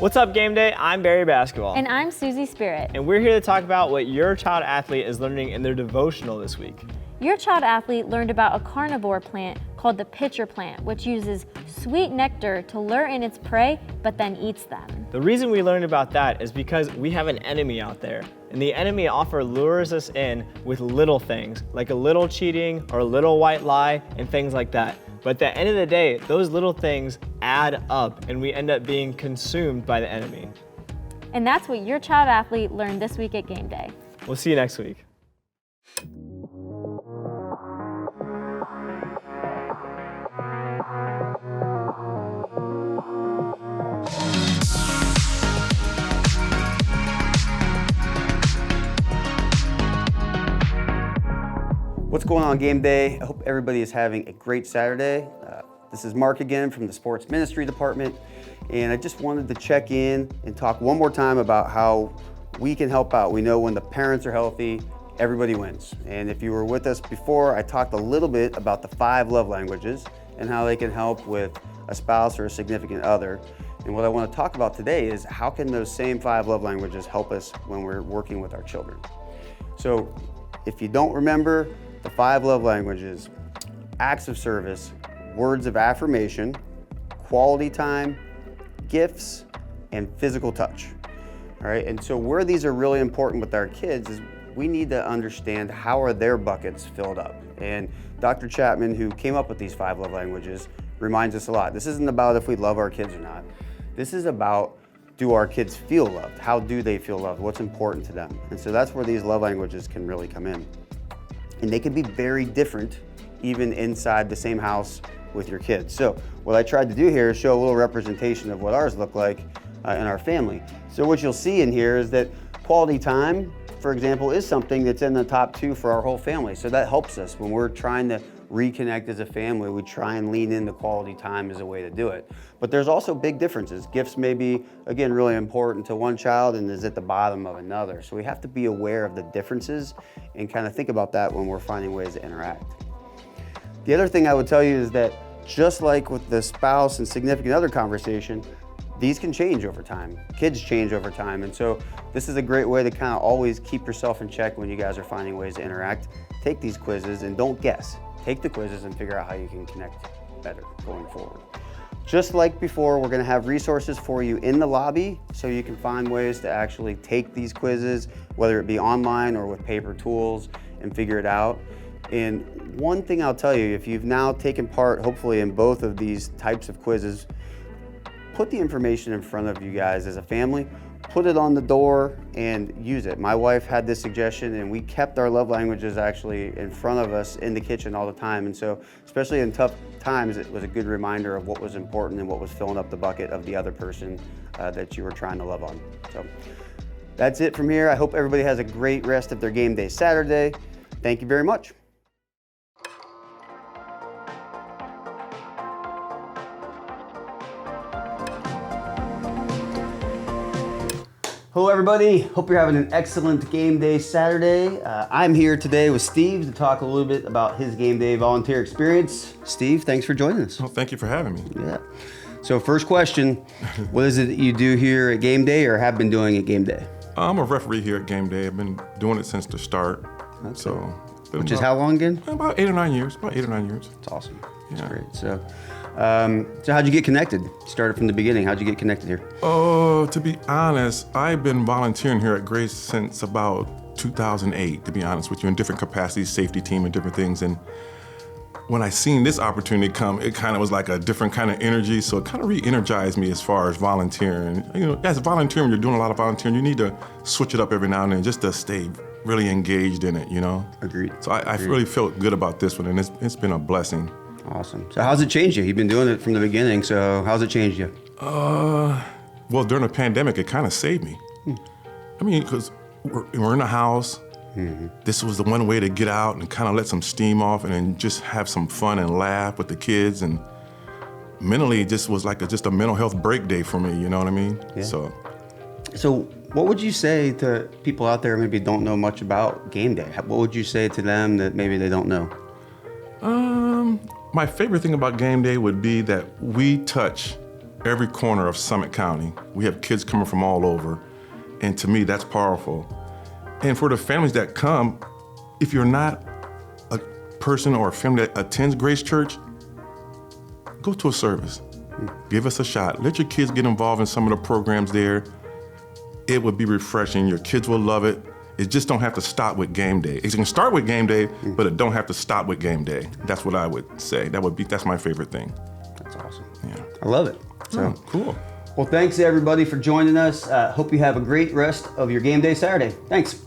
What's up, Game Day? I'm Barry Basketball. And I'm Susie Spirit. And we're here to talk about what your child athlete is learning in their devotional this week. Your child athlete learned about a carnivore plant called the pitcher plant, which uses sweet nectar to lure in its prey, but then eats them. The reason we learned about that is because we have an enemy out there. And the enemy often lures us in with little things, like a little cheating or a little white lie and things like that. But at the end of the day, those little things add up and we end up being consumed by the enemy. And that's what your child athlete learned this week at Game Day. We'll see you next week. What's going on, Game Day? I hope everybody is having a great Saturday. This is Mark again from the Sports Ministry Department, and I just wanted to check in and talk one more time about how we can help out. We know when the parents are healthy, everybody wins. And if you were with us before, I talked a little bit about the 5 love languages and how they can help with a spouse or a significant other. And what I want to talk about today is how can those same 5 love languages help us when we're working with our children. So if you don't remember, the 5 love languages: acts of service, words of affirmation, quality time, gifts, and physical touch. All right, and so where these are really important with our kids is we need to understand how are their buckets filled up. And Dr. Chapman, who came up with these 5 love languages, reminds us a lot. This isn't about if we love our kids or not. This is about, do our kids feel loved? How do they feel loved? What's important to them? And so that's where these love languages can really come in. And they can be very different even inside the same house with your kids. So what I tried to do here is show a little representation of what ours look like in our family. So what you'll see in here is that quality time, for example, is something that's in the top 2 for our whole family. So that helps us when we're trying to reconnect as a family. We try and lean into quality time as a way to do it. But there's also big differences. Gifts may be, again, really important to one child and is at the bottom of another. So we have to be aware of the differences and kind of think about that when we're finding ways to interact. The other thing I would tell you is that just like with the spouse and significant other conversation, these can change over time. Kids change over time. And so this is a great way to kind of always keep yourself in check when you guys are finding ways to interact. Take these quizzes and don't guess. Take the quizzes and figure out how you can connect better going forward. Just like before, we're gonna have resources for you in the lobby so you can find ways to actually take these quizzes, whether it be online or with paper tools, and figure it out. And one thing I'll tell you, if you've now taken part, hopefully, in both of these types of quizzes, put the information in front of you guys as a family, put it on the door and use it. My wife had this suggestion and we kept our love languages actually in front of us in the kitchen all the time. And so, especially in tough times, it was a good reminder of what was important and what was filling up the bucket of the other person that you were trying to love on. So that's it from here. I hope everybody has a great rest of their game day Saturday. Thank you very much. Hello everybody, hope you're having an excellent game day Saturday. I'm here today with Steve to talk a little bit about his game day volunteer experience. Steve, thanks for joining us. Well, thank you for having me. Yeah. So first question, what is it that you do here at Game Day or have been doing at Game Day? I'm a referee here at Game Day. I've been doing it since the start. Okay. So, which is how long again? About 8 or 9 years, about 8 or 9 years. That's awesome, that's Yeah. great. So how'd you get connected? Started from the beginning, how'd you get connected here? Oh, to be honest, I've been volunteering here at Grace since about 2008, to be honest with you, in different capacities, safety team and different things. And when I seen this opportunity come, it kind of was like a different kind of energy. So it kind of re-energized me as far as volunteering. You know, as a volunteer, when you're doing a lot of volunteering, you need to switch it up every now and then just to stay really engaged in it, you know? Agreed. So I really felt good about this one, and it's been a blessing. Awesome. So how's it changed you? You've been doing it from the beginning, so how's it changed you? Well, during the pandemic, it kind of saved me. I mean, because we're in a house. This was the one way to get out and kind of let some steam off and then just have some fun and laugh with the kids. And mentally, it just was like just a mental health break day for me, you know what I mean? Yeah. So What would you say to people out there who maybe don't know much about Game Day? What would you say to them that maybe they don't know? My favorite thing about Game Day would be that we touch every corner of Summit County. We have kids coming from all over, and to me, that's powerful. And for the families that come, if you're not a person or a family that attends Grace Church, go to a service. Give us a shot. Let your kids get involved in some of the programs there. It would be refreshing. Your kids will love it. It just don't have to stop with game day. It can start with game day, but it don't have to stop with game day. That's what I would say. That's my favorite thing. That's awesome. Yeah. I love it. So Cool. Well, thanks everybody for joining us. Hope you have a great rest of your game day Saturday. Thanks.